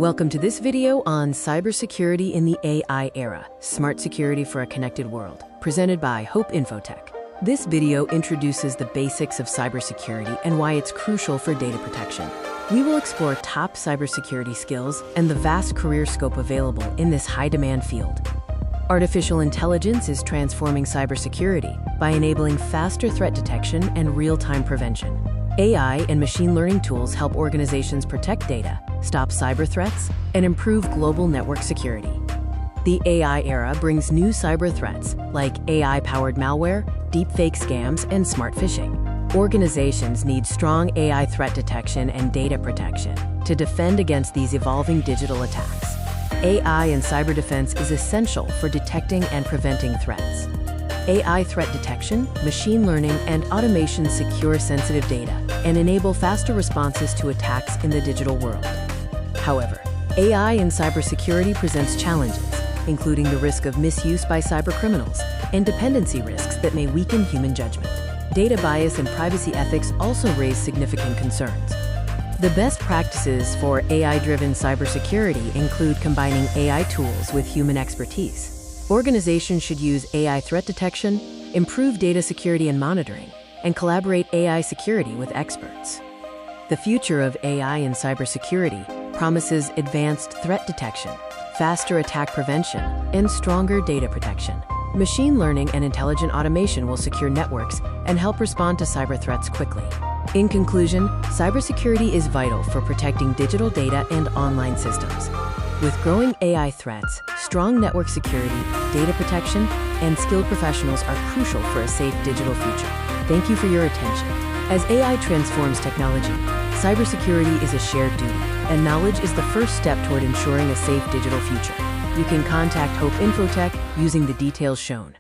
Welcome to this video on cybersecurity in the AI era, smart security for a connected world, presented by Hopeinfotech. This video introduces the basics of cybersecurity and why it's crucial for data protection. We will explore top cybersecurity skills and the vast career scope available in this high-demand field. Artificial intelligence is transforming cybersecurity by enabling faster threat detection and real-time prevention. AI and machine learning tools help organizations protect data, stop cyber threats, and improve global network security. The AI era brings new cyber threats like AI-powered malware, deepfake scams, and smart phishing. Organizations need strong AI threat detection and data protection to defend against these evolving digital attacks. AI and cyber defense is essential for detecting and preventing threats. AI threat detection, machine learning, and automation secure sensitive data and enable faster responses to attacks in the digital world. However, AI in cybersecurity presents challenges, including the risk of misuse by cybercriminals and dependency risks that may weaken human judgment. Data bias and privacy ethics also raise significant concerns. The best practices for AI-driven cybersecurity include combining AI tools with human expertise. Organizations should use AI threat detection, improve data security and monitoring, and collaborate AI security with experts. The future of AI in cybersecurity promises advanced threat detection, faster attack prevention, and stronger data protection. Machine learning and intelligent automation will secure networks and help respond to cyber threats quickly. In conclusion, cybersecurity is vital for protecting digital data and online systems. With growing AI threats, strong network security, data protection, and skilled professionals are crucial for a safe digital future. Thank you for your attention. As AI transforms technology, cybersecurity is a shared duty, and knowledge is the first step toward ensuring a safe digital future. You can contact Hopeinfotech using the details shown.